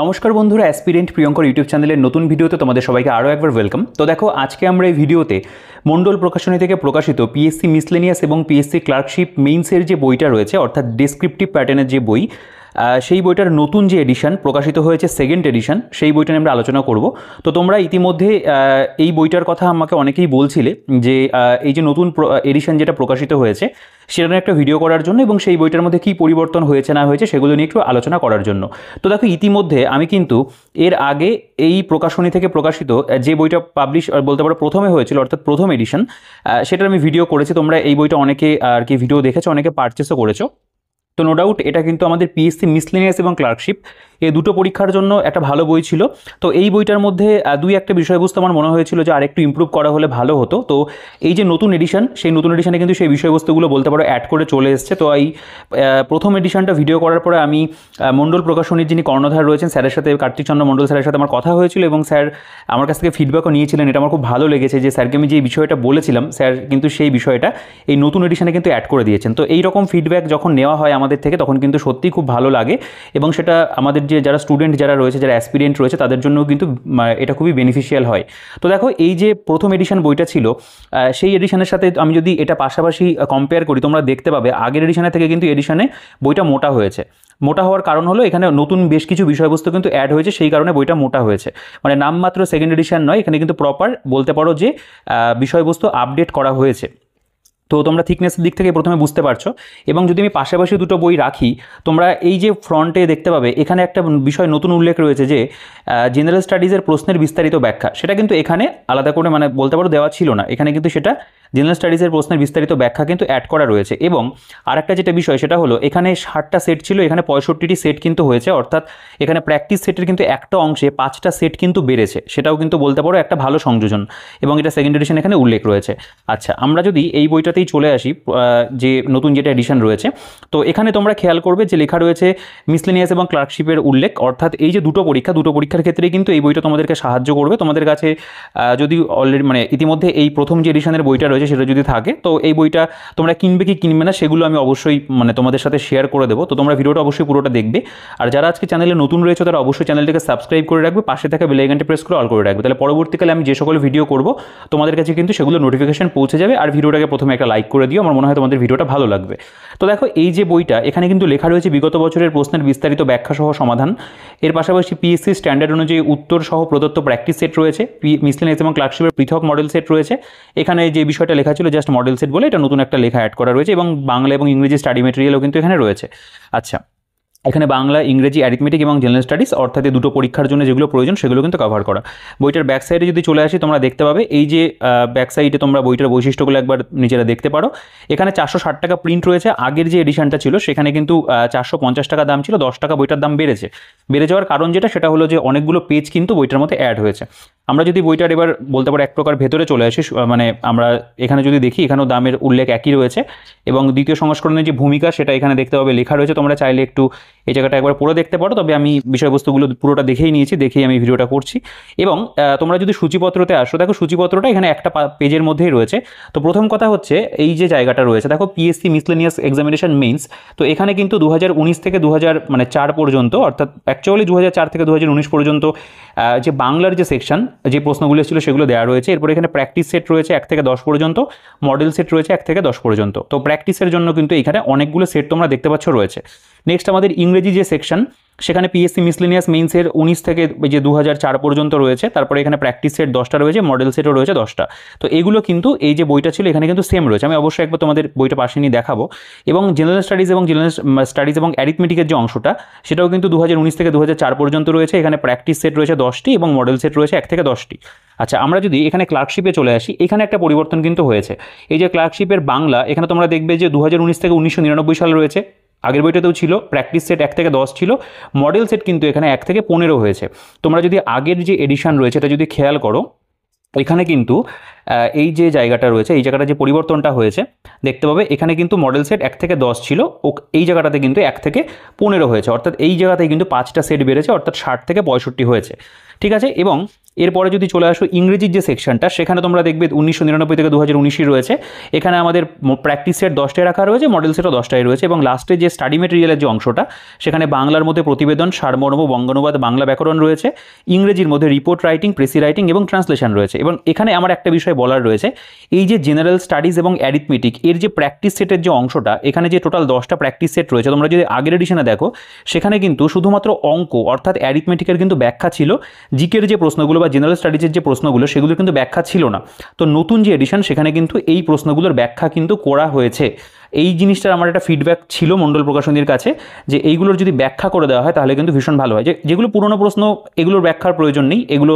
নমস্কার বন্ধুরা, aspirant Priyankar YouTube চ্যানেলের নতুন ভিডিওতে তোমাদের সবাইকে আরও একবার ওয়েলকাম। তো দেখো, আজকে আমরা এই ভিডিওতে মণ্ডল প্রকাশনী থেকে প্রকাশিত পিএসসি মিসলেনিয়াস এবং পিএসসি ক্লার্কশিপ মেইনসের যে বইটা রয়েছে, অর্থাৎ ডেসক্রিপটিভ প্যাটার্নের যে বই, সেই বইটার নতুন যে এডিশন প্রকাশিত হয়েছে, সেকেন্ড এডিশন, সেই বইটা নিয়ে আমরা আলোচনা করব। তো তোমরা ইতিমধ্যে এই বইটার কথা আমাকে অনেকেই বলছিলে যে এই যে নতুন এডিশন যেটা প্রকাশিত হয়েছে সেটা নিয়ে একটা ভিডিও করার জন্য, এবং সেই বইটার মধ্যে কী পরিবর্তন হয়েছে না হয়েছে সেগুলো নিয়ে একটু আলোচনা করার জন্য। তো দেখো, ইতিমধ্যে আমি কিন্তু এর আগে এই প্রকাশনী থেকে প্রকাশিত যে বইটা পাবলিশ বলতে পারো প্রথমে হয়েছিল, অর্থাৎ প্রথম এডিশন, সেটার আমি ভিডিও করেছি। তোমরা এই বইটা অনেকে আর কি ভিডিও দেখেছো, অনেকে পারচেসও করেছো। তো নো ডাউট এটা কিন্তু আমাদের পিএসসি মিসলেনিয়াস এবং ক্লার্কশিপ এই দুটো পরীক্ষার জন্য একটা ভালো বই ছিল। তো এই বইটার মধ্যে দুই একটা বিষয়বস্তু আমার মনে হয়েছিল যে আরেকটু ইমপ্রুভ করা হলে ভালো হতো। তো এই যে নতুন এডিশন, সেই নতুন এডিশনে কিন্তু সেই বিষয়বস্তুগুলো বলতে পারো অ্যাড করে চলে এসছে। তো এই প্রথম এডিশনটা ভিডিও করার পরে আমি মণ্ডল প্রকাশনীর যিনি কর্ণধার রয়েছেন স্যারের সাথে, কার্তিক চন্দ্র মণ্ডল স্যারের সাথে আমার কথা হয়েছিল, এবং স্যার আমার কাছ থেকে ফিডব্যাকও নিয়েছিলেন। এটা আমার খুব ভালো লেগেছে যে স্যারকে আমি যে বিষয়টা বলেছিলাম, স্যার কিন্তু সেই বিষয়টা এই নতুন এডিশনে কিন্তু অ্যাড করে দিয়েছেন। তো এই রকম ফিডব্যাক যখন নেওয়া হয় আমাদের থেকে, তখন কিন্তু সত্যিই খুব ভালো লাগে, এবং সেটা আমাদের যে যারা স্টুডেন্ট যারা রয়েছে, যারা অ্যাসপিরিয়েন্ট রয়েছে, তাদের জন্য কিন্তু এটা খুবই বেনিফিশিয়াল হয়। তো দেখো, এই যে প্রথম এডিশন বইটা ছিল, সেই এডিশনের সাথে আমি যদি এটা পাশাপাশি কম্পেয়ার করি, তোমরা দেখতে পাবে আগের এডিশনের থেকে কিন্তু এডিশনে বইটা মোটা হয়েছে। মোটা হওয়ার কারণ হলো এখানে নতুন বেশ কিছু বিষয়বস্তু কিন্তু অ্যাড হয়েছে, সেই কারণে বইটা মোটা হয়েছে। মানে নামমাত্র সেকেন্ড এডিশন নয়, এখানে কিন্তু প্রপার বলতে পারো যে বিষয়বস্তু আপডেট করা হয়েছে। তো তোমরা থিকনেসের দিক থেকে প্রথমে বুঝতে পারছো। এবং যদি আমি পাশাপাশি দুটো বই রাখি, তোমরা এই যে ফ্রন্টে দেখতে পাবে এখানে একটা বিষয় নতুন উল্লেখ রয়েছে যে জেনারেল স্টাডিজের প্রশ্নের বিস্তারিত ব্যাখ্যা। সেটা কিন্তু এখানে আলাদা করে মানে বলতে পারো দেওয়া ছিল না, এখানে কিন্তু সেটা জেনারেল স্টাডিজের প্রশ্নের বিস্তারিত ব্যাখ্যা কিন্তু অ্যাড করা রয়েছে। এবং আরেকটা যেটা বিষয় সেটা হলো, এখানে 60টা সেট ছিল, এখানে 65টি সেট কিন্তু হয়েছে, অর্থাৎ এখানে প্র্যাকটিস সেটের কিন্তু একটা অংশে 5টা সেট কিন্তু বেড়েছে। সেটাও কিন্তু বলতে পারো একটা ভালো সংযোজন, এবং এটা সেকেন্ড এডিশন এখানে উল্লেখ রয়েছে। আচ্ছা, আমরা যদি এই বইটাতেই চলে আসি, যে নতুন যেটা এডিশন রয়েছে, তো এখানে তোমরা খেয়াল করবে যে লেখা রয়েছে মিসলেনিয়াস এবং ক্লার্কশিপের উল্লেখ, অর্থাৎ এই যে দুটো পরীক্ষার ক্ষেত্রেই কিন্তু এই বইটা তোমাদেরকে সাহায্য করবে। তোমাদের কাছে যদি অলরেডি মানে ইতিমধ্যে এই প্রথম যে এডিশনের বইটা রয়েছে সেটা যদি থাকে, তো এই বইটা তোমরা কিনবে কি কিনবে না সেগুলো আমি অবশ্যই মানে তোমাদের সাথে শেয়ার করে দেবো। তো তোমরা ভিডিওটা অবশ্যই পুরোটা দেখবে। আর যারা আজকে চ্যানেলে নতুন রয়েছে তারা অবশ্যই চ্যানেলটিকে সাবস্ক্রাইব করে রাখবে, পাশে থাকা বেল আইকনটি প্রেস করে অল করে রাখবে। তাহলে পরবর্তীকালে আমি যে সকল ভিডিও করব তোমাদের কাছে কিন্তু সেগুলো নোটিফিকেশন পৌঁছে যাবে। আর ভিডিওটাকে প্রথমে একটা লাইক করে দিও, আমার মনে হয় তোমাদের ভিডিওটা ভালো লাগবে। তো দেখো, এই যে বইটা এখানে কিন্তু লেখা রয়েছে বিগত বছরের প্রশ্নের বিস্তারিত ব্যাখ্যা সহ সমাধান। এর পাশাপাশি পিএসসি স্ট্যান্ডার্ড অনুযায়ী উত্তর সহ প্রদত্ত প্র্যাকটিস সেট রয়েছে, মিসলেনিয়াস এবং ক্লার্কশিপের পৃথক মডেল সেট রয়েছে। এখানে যে বিষয়টা লেখা ছিল জাস্ট মডেল সেট বলে, এটা নতুন একটা লেখা অ্যাড করা রয়েছে, এবং বাংলা এবং ইংরেজি স্টাডি মেটেরিয়ালও কিন্তু এখানে রয়েছে। আচ্ছা, এখানে বাংলা, ইংরেজি, অ্যারিথমেটিক এবং জেনারেল স্টাডিজ, অর্থাৎ এই দুটো পরীক্ষার জন্য যেগুলো প্রয়োজন সেগুলো কিন্তু কভার করা। বইটার ব্যাক সাইডে যদি চলে আসি, তোমরা দেখতে পাবে এই যে ব্যাক সাইডে তোমরা বইটার বৈশিষ্ট্যগুলো একবার নিজেরা দেখতে পারো। এখানে 460 টাকা প্রিন্ট রয়েছে। আগের যে এডিশনটা ছিল সেখানে কিন্তু 450 টাকা দাম ছিল, 10 টাকা বইটার দাম বেড়েছে। বেড়ে যাওয়ার কারণ যেটা, সেটা হলো যে অনেকগুলো পেজ কিন্তু বইটার মধ্যে অ্যাড হয়েছে। আমরা যদি বইটার এবার বলতে পারো এক প্রকার ভেতরে চলে আসি, মানে আমরা এখানে যদি দেখি, এখানেও দামের উল্লেখ একই রয়েছে, এবং দ্বিতীয় সংস্করণের যে ভূমিকা সেটা এখানে দেখতে পাবে লেখা রয়েছে। তোমরা চাইলে একটু এই জায়গাটা একবার পড়ে দেখতে পারো, তবে আমি বিষয়বস্তুগুলো পুরোটা দেখেই নিয়েছি, দেখেই আমি ভিডিওটা করছি। এবং তোমরা যদি সূচিপত্রতে আসো, দেখো সূচিপত্রটা এখানে একটা পেজের মধ্যেই রয়েছে। তো প্রথম কথা হচ্ছে এই যে জায়গাটা রয়েছে, দেখো পিএসসি মিসলেনিয়াস এক্সামিনেশন মেইনস। তো এখানে কিন্তু 2019 থেকে 2004 পর্যন্ত, অর্থাৎ অ্যাকচুয়ালি 2004 থেকে 2019 পর্যন্ত যে বাংলার যে সেকশন, যে প্রশ্নগুলো ছিল সেগুলো দেওয়া রয়েছে। এরপর এখানে প্র্যাকটিস সেট রয়েছে 1 থেকে 10 পর্যন্ত, মডেল সেট রয়েছে 1 থেকে 10 পর্যন্ত। তো প্র্যাকটিসের জন্য কিন্তু এখানে অনেকগুলো সেট তোমরা দেখতে পাচ্ছ রয়েছে। নেক্সট আমাদের ইংরেজি যে সেকশন, সেখানে পিএসসি মিসলেনিয়াস মেইনসের 19 থেকে যে 2004 পর্যন্ত রয়েছে। তারপরে এখানে প্র্যাকটিস সেট 10টা রয়েছে, মডেল সেটও রয়েছে 10টা। তো এগুলো কিন্তু এই যে বইটা ছিল এখানে কিন্তু সেম রয়েছে। আমি অবশ্যই একবার তোমাদের বইটা পাশে নিয়ে দেখাবো। এবং জেনারেল স্টাডিজ এবং অ্যারিথমেটিকের যে অংশটা, সেটাও কিন্তু 2019 থেকে 2004 পর্যন্ত রয়েছে। এখানে প্র্যাকটিস সেট রয়েছে 10টি এবং মডেল সেট রয়েছে 1 থেকে 10টি। আচ্ছা, আমরা যদি এখানে ক্লার্কশিপে চলে আসি, এখানে একটা পরিবর্তন কিন্তু হয়েছে। এই যে ক্লার্কশিপের বাংলা, এখানে তোমরা দেখবে যে 2019 থেকে 1999 সাল রয়েছে। আগের বইটাতেও ছিল প্র্যাকটিস সেট 1 থেকে 10 ছিল, মডেল সেট কিন্তু এখানে 1 থেকে 15 হয়েছে। তোমরা যদি আগের যে এডিশন রয়েছে এটা যদি খেয়াল করো, এখানে কিন্তু এই যে জায়গাটা রয়েছে, এই জায়গাটা যে পরিবর্তনটা হয়েছে দেখতে পাবে, এখানে কিন্তু মডেল সেট 1 থেকে 10 ছিল, এই জায়গাটাতে কিন্তু 1 থেকে 15 হয়েছে, অর্থাৎ এই জায়গাতেই কিন্তু 5টা সেট বেড়েছে, অর্থাৎ 60 থেকে 65 হয়েছে। ঠিক আছে। এবং এরপরে যদি চলে আসো ইংরেজির যে সেকশনটা, সেখানে তোমরা দেখবে 1999 থেকে 2019 রয়েছে। এখানে আমাদের প্র্যাকটিস সেট 10টায় রাখা রয়েছে, মডেল সেটও 10টায় রয়েছে, এবং লাস্টে যে স্টাডি মেটেরিয়ালের যে অংশটা, সেখানে বাংলার মধ্যে প্রতিবেদন, সারমর্ম, বঙ্গানুবাদ, বাংলা ব্যাকরণ রয়েছে, ইংরেজির মধ্যে রিপোর্ট রাইটিং, প্রেসি রাইটিং এবং ট্রান্সলেশন রয়েছে। এবং এখানে আমার একটা বিষয় বলার রয়েছে, এই যে জেনারেল স্টাডিজ এবং অ্যারিথমেটিক এর যে প্র্যাকটিস সেটের যে অংশটা, এখানে যে টোটাল 10টা প্র্যাকটিস সেট রয়েছে, তোমরা যদি আগের এডিশনে দেখো সেখানে কিন্তু শুধুমাত্র অঙ্ক অর্থাৎ অ্যারিথমেটিকের কিন্তু ব্যাখ্যা ছিল, জিকের যে প্রশ্নগুলো বা জেনারেল স্টাডিজের যে প্রশ্নগুলো সেগুলো কিন্তু ব্যাখ্যা ছিল না। তো নতুন যে এডিশন সেখানে কিন্তু এই প্রশ্নগুলোর ব্যাখ্যা কিন্তু করা হয়েছে। এই জিনিসটার আমার একটা ফিডব্যাক ছিল মণ্ডল প্রকাশনীর কাছে, যে এইগুলোর যদি ব্যাখ্যা করে দেওয়া হয় তাহলে কিন্তু ভীষণ ভালো হয়। যেগুলো পুরনো প্রশ্ন এগুলোর ব্যাখ্যার প্রয়োজন নেই, এগুলো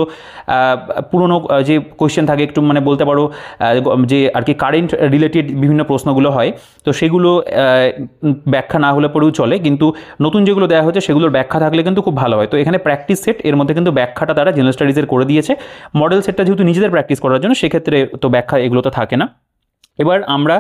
পুরনো যে কোয়েশ্চেন থাকে একটু মানে বলতে পারো যে আর কি কারেন্ট রিলেটেড বিভিন্ন প্রশ্নগুলো হয়, তো সেগুলো ব্যাখ্যা না হলে পরেও চলে, কিন্তু নতুন যেগুলো দেওয়া হয়েছে সেগুলোর ব্যাখ্যা থাকলে কিন্তু খুব ভালো হয়। তো এখানে প্র্যাকটিস সেট এর মধ্যে কিন্তু ব্যাখ্যাটা তারা জেনারেল স্টাডিজের করে দিয়েছে। মডেল সেটটা যেহেতু নিজেদের প্র্যাকটিস করার জন্য, সেক্ষেত্রে তো ব্যাখ্যা এগুলো তো থাকে না। এবার আমরা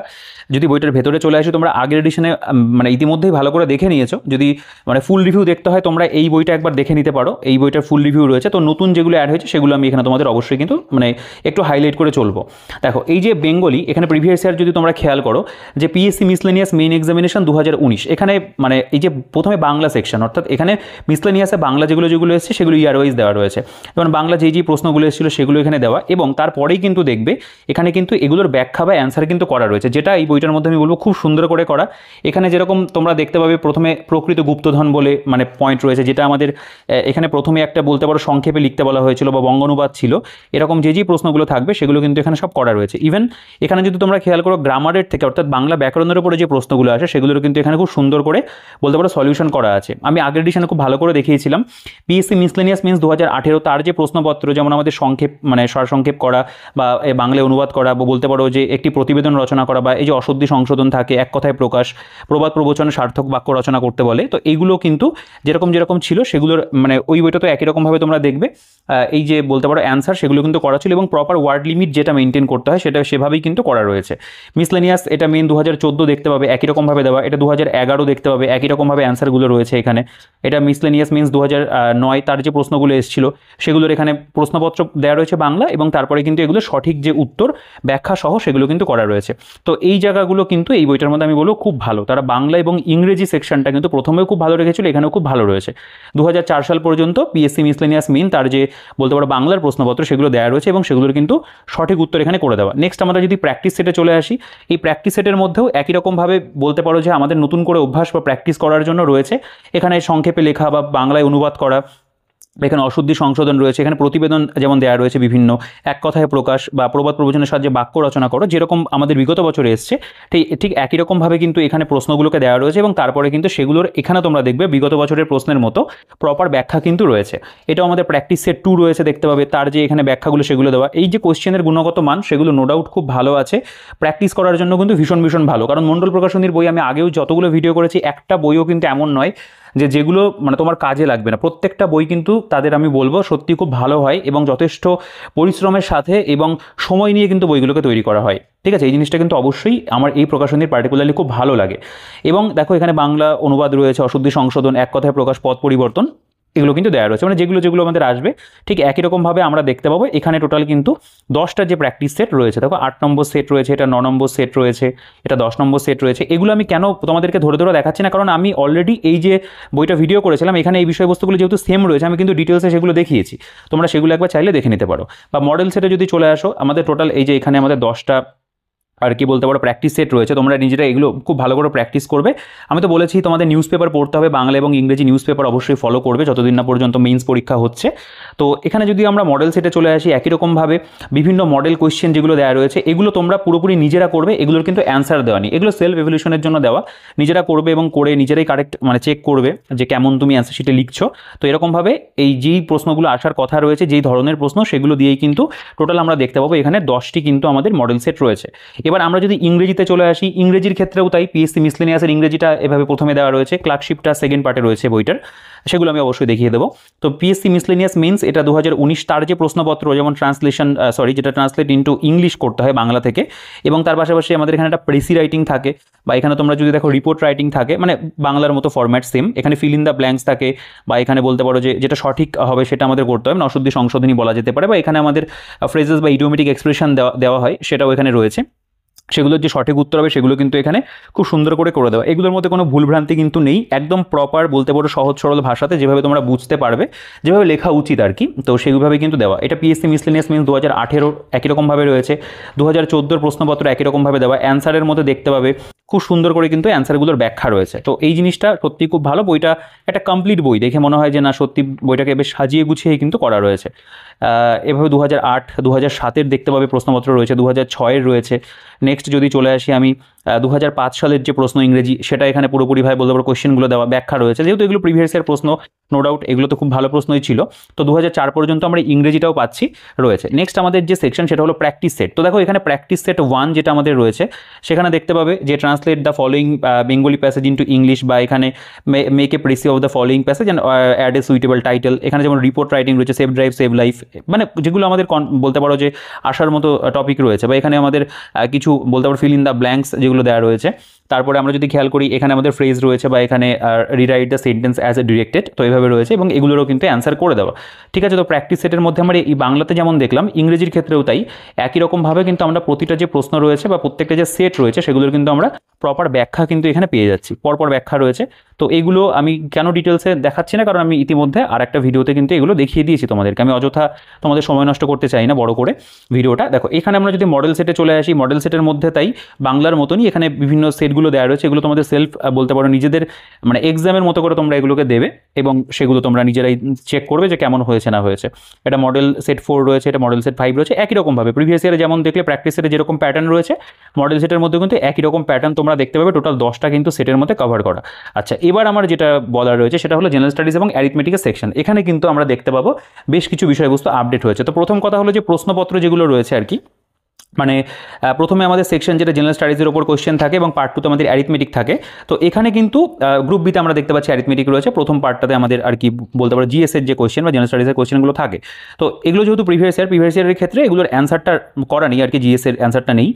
যদি বইটার ভেতরে চলে আসি, তোমরা আগের এডিশনে মানে ইতিমধ্যেই ভালো করে দেখে নিয়েছো, যদি মানে ফুল রিভিউ দেখতে হয় তোমরা এই বইটা একবার দেখে নিতে পারো, এই বইটার ফুল রিভিউ রয়েছে। তো নতুন যেগুলো অ্যাড হয়েছে সেগুলো আমি এখানে তোমাদের অবশ্যই কিন্তু মানে একটু হাইলাইট করে চলবো। দেখো এই যে বেঙ্গলি, এখানে প্রিভিয়াস ইয়ার যদি তোমরা খেয়াল করো যে পিএসসি মিসলেনিয়াস মেইন এক্সামিনেশন 2019, এখানে মানে এই যে প্রথমে বাংলা সেকশন, অর্থাৎ এখানে মিসলেনিয়াসে বাংলা যেগুলো এসেছে সেগুলো ইয়ার ওয়াইজ দেওয়া রয়েছে, যেমন বাংলা যেই প্রশ্নগুলো এসেছিলো সেগুলো এখানে দেওয়া, এবং তারপরেই কিন্তু দেখবে এখানে কিন্তু এগুলোর ব্যাখ্যা বা অ্যান্সার কিন্তু করা রয়েছে, যেটা এই বইটার মধ্যে আমি বলবো খুব সুন্দর করে করা। এখানে যেরকম তোমরা দেখতে পাবে প্রথমে প্রকৃত গুপ্তধন বলে মানে পয়েন্ট রয়েছে, যেটা আমাদের এখানে প্রথমে একটা বলতে পারো সংক্ষেপে লিখতে বলা হয়েছিল বা বঙ্গানুবাদ ছিল, এরকম যে প্রশ্নগুলো থাকবে সেগুলো কিন্তু এখানে সব করা রয়েছে। ইভেন এখানে যদি তোমরা খেয়াল করো গ্রামারের থেকে অর্থাৎ বাংলা ব্যাকরণের উপরে যে প্রশ্নগুলো আসে সেগুলোর কিন্তু এখানে খুব সুন্দর করে বলতে পারো সলিউশন করা আছে। আমি আগের এডিশনে খুব ভালো করে দেখিয়েছিলাম পিএসসি মিসলেনিয়াস মিন্স 2018, তার যে প্রশ্নপত্র, যেমন আমাদের সংক্ষেপ মানে সারসংক্ষেপ করা বা বাংলায় অনুবাদ করা, বা বলতে পারো যে একটি প্রতিবেদন রচনা করা, বা এই যে অশুদ্ধি সংশোধন থাকে, এক কথায় প্রকাশ, প্রবাদ প্রবচনে সার্থক বাক্য রচনা করতে বলে, তো এইগুলো কিন্তু যেরকম ছিল সেগুলোর মানে ওই বইটা তো একই রকমভাবে তোমরা দেখবে এই যে বলতে পারো অ্যান্সার সেগুলো কিন্তু করা ছিল, এবং প্রপার ওয়ার্ড লিমিট যেটা মেনটেন করতে হয় সেটা সেভাবেই কিন্তু করা রয়েছে। মিসলেনিয়াস এটা মেন 2014 দেখতে পাবে একই রকমভাবে দেওয়া, এটা 2011 দেখতে পাবে একই রকমভাবে অ্যান্সারগুলো রয়েছে এখানে। এটা মিসলেনিয়াস মিন্স 2009, তার যে প্রশ্নগুলো এসেছিল সেগুলোর এখানে প্রশ্নপত্র দেওয়া রয়েছে বাংলা, এবং তারপরে কিন্তু এগুলো সঠিক যে উত্তর ব্যাখ্যা সহ সেগুলো কিন্তু করা রয়েছে। তো এই জায়গাগুলো কিন্তু এই বইটার মধ্যে আমি বলবো খুব ভালো। তারা বাংলা এবং ইংরেজি সেকশনটা কিন্তু প্রথমেও খুব ভালো রেখেছিল, এখানেও খুব ভালো রয়েছে। 2004 সাল পর্যন্ত পিএসসি মিসলেনিয়াস মেইন তার যে বলতে পারো বাংলার প্রশ্নপত্র সেগুলো দেওয়া রয়েছে, এবং সেগুলোর কিন্তু সঠিক উত্তর এখানে করে দেওয়া। নেক্সট আমরা যদি প্র্যাকটিস সেটে চলে আসি, এই প্র্যাকটিস সেটের মধ্যেও একই রকমভাবে বলতে পারো যে আমাদের নতুন করে অভ্যাস বা প্র্যাকটিস করার জন্য রয়েছে এখানে সংক্ষেপে লেখা বা বাংলায় অনুবাদ করা, এখানে অশুদ্ধি সংশোধন রয়েছে, এখানে প্রতিবেদন যেমন দেওয়া রয়েছে বিভিন্ন, এক কথায় প্রকাশ বা প্রবাদ প্রবচনের সাহায্যে বাক্য রচনা করো, যেরকম আমাদের বিগত বছরে এসছে ঠিক একই রকমভাবে কিন্তু এখানে প্রশ্নগুলোকে দেওয়া রয়েছে, এবং তারপরে কিন্তু সেগুলোর এখানে তোমরা দেখবে বিগত বছরের প্রশ্নের মতো প্রপার ব্যাখ্যা কিন্তু রয়েছে। এটাও আমাদের প্র্যাকটিস সেট 2 রয়েছে দেখতে পাবে, তার যে এখানে ব্যাখ্যাগুলো সেগুলো দেওয়া। এই যে কোশ্চেনের গুণগত মান সেগুলো নো ডাউট খুব ভালো আছে, প্র্যাকটিস করার জন্য কিন্তু ভীষণ ভালো। কারণ মণ্ডল প্রকাশনীর বই আমি আগেও যতগুলো ভিডিও করেছি, একটা বইও কিন্তু এমন নয় যেগুলো মানে তোমার কাজে লাগবে না, প্রত্যেকটা বই কিন্তু তাদের আমি বলবো সত্যি খুব ভালো হয়, এবং যথেষ্ট পরিশ্রমের সাথে এবং সময় নিয়ে কিন্তু বইগুলোকে তৈরি করা হয়। ঠিক আছে, এই জিনিসটা কিন্তু অবশ্যই আমার এই প্রকাশনীর পার্টিকুলারলি খুব ভালো লাগে। এবং দেখো এখানে বাংলা অনুবাদ রয়েছে, অশুদ্ধি সংশোধন, এক কথায় প্রকাশ, পদ পরিবর্তন, এগুলো কিন্তু দেওয়া রয়েছে, মানে যেগুলো আমাদের আসবে ঠিক একই রকমভাবে আমরা দেখতে পাবো। এখানে টোটাল কিন্তু 10টা যে প্র্যাকটিস সেট রয়েছে, দেখো 8 নম্বর সেট রয়েছে, এটা 9 নম্বর সেট রয়েছে, এটা 10 নম্বর সেট রয়েছে। এগুলো আমি কেন তোমাদেরকে ধরে দেখাচ্ছি না, কারণ আমি অলরেডি এই যে বইটা ভিডিও করেছিলাম এখানে এই বিষয়বস্তুগুলো যেহেতু সেম রয়েছে, আমি কিন্তু ডিটেলসে সেগুলো দেখিয়েছি, তোমরা সেগুলো একবার চাইলে দেখে নিতে পারো। বা মডেল সেটে যদি চলে আসো, আমাদের টোটাল এই যে এখানে আমাদের 10টা আর কি বলতে পারো প্র্যাকটিস সেট রয়েছে, তোমরা নিজেরা এগুলো খুব ভালো করে প্র্যাকটিস করবে। আমি তো বলেছি তোমাদের নিউজ পেপার পড়তে হবে, বাংলা এবং ইংরেজি নিউজ পেপার অবশ্যই ফলো করবে যতদিন না পর্যন্ত মেইনস পরীক্ষা হচ্ছে। তো এখানে যদি আমরা মডেল সেটে চলে আসি, একই রকমভাবে বিভিন্ন মডেল কোয়েশ্চেন যেগুলো দেওয়া রয়েছে এগুলো তোমরা পুরোপুরি নিজেরা করবে, এগুলোর কিন্তু অ্যান্সার দেওয়া নেই, এগুলো সেলফ এভ্যালুয়েশনের জন্য দেওয়া, নিজেরা করবে এবং করে নিজেরাই কারেক্ট মানে চেক করবে যে কেমন তুমি অ্যান্সার শিটে লিখছো। তো এরকমভাবে এই যেই প্রশ্নগুলো আসার কথা রয়েছে, যেই ধরনের প্রশ্ন, সেগুলো দিয়েই কিন্তু টোটাল আমরা দেখতে পাবো এখানে 10টি কিন্তু আমাদের মডেল সেট রয়েছে। এবার আমরা যদি ইংরেজিতে চলে আসি, ইংরেজির ক্ষেত্রেও তাই পিএসসি মিসলেনিয়াসের ইংরেজিটা এভাবে প্রথমে দেওয়া রয়েছে, ক্লার্কশিপটা সেকেন্ড পার্টে রয়েছে বইটার, সেগুলো আমি অবশ্যই দেখিয়ে দেবো। তো পিএসসি মিসলেনিয়াস মেন্স এটা 2019 তার যে প্রশ্নপত্র, যেমন যেটা ট্রান্সলেট ইন্টু ইংলিশ করতে হয় বাংলা থেকে, এবং তার পাশাপাশি আমাদের এখানে একটা প্রেসি রাইটিং থাকে, বা এখানে তোমরা যদি দেখো রিপোর্ট রাইটিং থাকে, মানে বাংলার মতো ফরম্যাট সেম, এখানে ফিল ইন দ্য ব্ল্যাঙ্কস থাকে, বা এখানে বলতে পারো যে যেটা সঠিক হবে সেটা আমাদের করতে হবে, নশুদ্ধি সংশোধনী বলা যেতে পারে, বা এখানে আমাদের ফ্রেজেস বা ইডিওমেটিক এক্সপ্রেশন দেওয়া হয়, সেটাও এখানে রয়েছে। সেগুলোর যে সঠিক উত্তর হবে সেগুলো কিন্তু এখানে খুব সুন্দর করে দেওয়া। এগুলোর মধ্যে কোনো ভুলভ্রান্তি কিন্তু নেই, একদম প্রপার বলতে পারো সহজ সরল ভাষাতে যেভাবে তোমরা বুঝতে পারবে, যেভাবে লেখা উচিত আর কি, তো সেইভাবে কিন্তু দেওয়া। এটা পিএসসি মিসলেনিয়াস মিন্স 2018 একই রকমভাবে রয়েছে, 2014 প্রশ্নপত্র একই রকমভাবে দেওয়া, অ্যান্সারের মধ্যে দেখতে পাবে খুব সুন্দর করে কিন্তু অ্যান্সারগুলোর ব্যাখ্যা রয়েছে। তো এই জিনিসটা সত্যি খুব ভালো, বইটা একটা কমপ্লিট বই, দেখে মনে হয় যে না সত্যি বইটাকে বেশ সাজিয়ে গুছিয়ে কিন্তু করা রয়েছে। এভাবে 2008 2007 দেখতে পাবে প্রশ্নপত্র রয়েছে, 2006 রয়েছে। নেক্সট যদি চলে আসি আমি 2005 সালের যে প্রশ্ন ইংরেজি, সেটা এখানে পুরোপুরিভাবে বলতে পারো কোয়েশ্চেনগুলো দেওয়া, ব্যাখ্যা রয়েছে, যেহেতু এগুলো প্রিভিয়াস ইয়ার প্রশ্ন, নো ডাউট এগুলো তো খুব ভালো প্রশ্নই ছিল। তো 2004 পর্যন্ত আমরা ইংরেজিটাও পাচ্ছি রয়েছে। নেক্সট আমাদের যে সেকশন সেটা হলো প্র্যাকটিস সেট। তো দেখো এখানে প্র্যাকটিস সেট 1 যেটা আমাদের রয়েছে, সেখানে দেখতে পাবে যে translate the following Bengali passage into English, বা এখানে make a precis of the following passage and add a suitable title. এখানে যেমন রিপোর্ট রাইটিং রয়েছে, সেভ ড্রাইভ সেভ লাইফ, মানে যেগুলো আমাদের বলতে পারো যে আসার মতো টপিক রয়েছে, বা এখানে আমাদের কিছু বলতে পারো ফিল ইন দ্য ব্ল্যাঙ্কস যেগুলো দেওয়া রয়েছে। তারপরে আমরা যদি খেয়াল করি এখানে আমাদের ফ্রেজ রয়েছে, বা এখানে rewrite the sentence as a directed, তো এইভাবে রয়েছে, এবং এগুলোরও কিন্তু অ্যান্সার করে দেওয়া। ঠিক আছে, তো প্র্যাকটিস সেটের মধ্যে আমরা এই বাংলাতে যেমন দেখলাম, ইংরেজির ক্ষেত্রেও তাই একই রকমভাবে কিন্তু আমরা প্রতিটা যে প্রশ্ন রয়েছে বা প্রত্যেকটা যে সেট রয়েছে সেগুলোর কিন্তু আমরা প্রপার ব্যাখ্যা কিন্তু এখানে পেয়ে যাচ্ছি, পরপর ব্যাখ্যা রয়েছে। তো এগুলো আমি কেন ডিটেলসে দেখাচ্ছি না, কারণ আমি ইতিমধ্যে আর একটা ভিডিওতে কিন্তু এগুলো দেখিয়ে দিয়েছি তোমাদেরকে, আমি অযথা তোমাদের সময় নষ্ট করতে চাই না বড় করে ভিডিওটা। দেখো এখানে আমরা যদি মডেল সেটে চলে আসি, মডেল সেটের মধ্যে তাই বাংলার মতনই এখানে বিভিন্ন সেটগুলো দেওয়া রয়েছে, এগুলো তোমাদের সেলফ বলতে পারো নিজেদের মানে এক্সামের মতো করে তোমরা এগুলোকে দেবে, এবং সেগুলো তোমরা নিজেরাই চেক করবে যে কেমন হয়েছে না হয়েছে। এটা মডেল সেট 4 রয়েছে, এটা মডেল সেট 5 রয়েছে, একই রকমভাবে প্রিভিয়াস ইয়ারে যেমন দেখলে প্র্যাকটিস সেটে যেরকম প্যাটার্ন রয়েছে, মডেল সেটের মধ্যে কিন্তু একই রকম প্যাটার্ন তোমরা দেখতে পাবে, টোটাল 10টা কিন্তু সেটের মধ্যে কভার করা। আচ্ছা, এবার আমার যেটা বলার রয়েছে সেটা হলো জেনারেল স্টাডিজ এবং অ্যারিথমেটিকের সেকশন। এখানে কিন্তু আমরা দেখতে পাবো বেশ কিছু বিষয়বস্তু আপডেট হয়েছে। তো প্রথম কথা হলো যে প্রশ্নপত্র যেগুলো রয়েছে আর কি, মানে প্রথমে আমাদের সেকশন যেটা জেনারেল স্টাডিজের ওপর কোয়েশ্চেন থাকে, এবং পার্ট 2তে আমাদের অ্যারিথমেটিক থাকে। তো এখানে কিন্তু গ্রুপ বিতে আমরা দেখতে পাচ্ছি অ্যারিথমেটিক রয়েছে, প্রথম পার্টটাতে আমাদের আর কি বলতে পারো জিএসের যে কোয়েশ্চেন বা জেনারেল স্টাডিজের কোয়েশ্চেনগুলো থাকে। তো এগুলো যেহেতু প্রিভিয়াস ইয়ারের ক্ষেত্রে এগুলোর অ্যান্সারটা করা নেই আর কি, জিএসের অ্যান্সারটা নেই।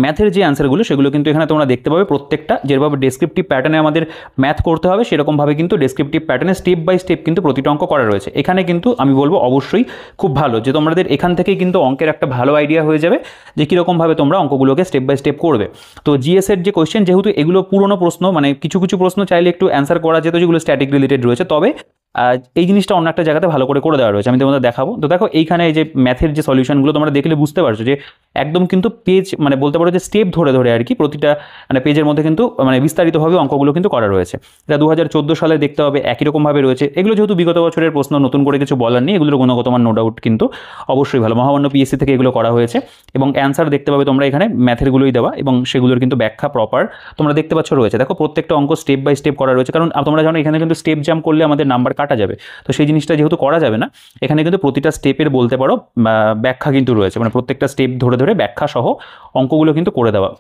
ম্যাথের যে অ্যান্সারগুলো সেগুলো কিন্তু এখানে তোমরা দেখতে পাবে, প্রত্যেকটা যেভাবে ডেসক্রিপটিভ প্যাটার্নে আমাদের ম্যাথ করতে হবে সেরকমভাবে কিন্তু ডেসক্রিপটিভ প্যাটার্নে স্টেপ বাই স্টেপ কিন্তু প্রতিটা অঙ্ক করা রয়েছে। এখানে কিন্তু আমি বলবো অবশ্যই খুব ভালো, যে তোমাদের এখান থেকেই কিন্তু অঙ্কের একটা ভালো আইডিয়া হয়ে যাবে যে কীরকমভাবে তোমরা অঙ্কগুলোকে স্টেপ বাই স্টেপ করবে। তো জিএসের যে কোয়েশ্চেন, যেহেতু এগুলো পুরনো প্রশ্ন, মানে কিছু কিছু প্রশ্ন চাইলে একটু অ্যান্সার করা যেত যেগুলো স্ট্যাটিক রিলেটেড রয়েছে, তবে এই জিনিসটা অন্য একটা জায়গাতে ভালো করে দেওয়া রয়েছে, আমি তোমাদের দেখাবো। তো দেখো এইখানে এই যে ম্যাথের যে সলিউশনগুলো তোমরা দেখলে বুঝতে পারছো যে একদম কিন্তু পেজ মানে বলতে পারো যে স্টেপ ধরে ধরে আর কি প্রতিটা মানে পেজের মধ্যে কিন্তু মানে বিস্তারিতভাবে অঙ্কগুলো কিন্তু করা রয়েছে। এটা 2014 সালে দেখতে হবে, একই রকমভাবে রয়েছে। এগুলো যেহেতু বিগত বছরের প্রশ্ন, নতুন করে কিছু বলার নেই, এগুলোর গুণগত মান নো ডাউট কিন্তু অবশ্যই ভালো, মহামান্য পিএসসি থেকে এগুলো করা হয়েছে, এবং অ্যান্সার দেখতে পাবে তোমরা এখানে ম্যাথেরগুলোই দেওয়া, এবং সেগুলোর কিন্তু ব্যাখ্যা প্রপার তোমরা দেখতে পাচ্ছ রয়েছে। দেখো প্রত্যেকটা অঙ্ক স্টেপ বাই স্টেপ করা রয়েছে, কারণ তোমরা জানো এখানে কিন্তু স্টেপ জাম্প করলে আমাদের নাম্বার কাটা যাবে, তো সেই জিনিসটা যেহেতু করা যাবে না, এখানে কিন্তু প্রতিটা স্টেপের বলতে পারো ব্যাখ্যা কিন্তু রয়েছে, মানে প্রত্যেকটা স্টেপ ধরে ধরে ব্যাখ্যা সহ অঙ্কগুলো কিন্তু করে দেওয়া।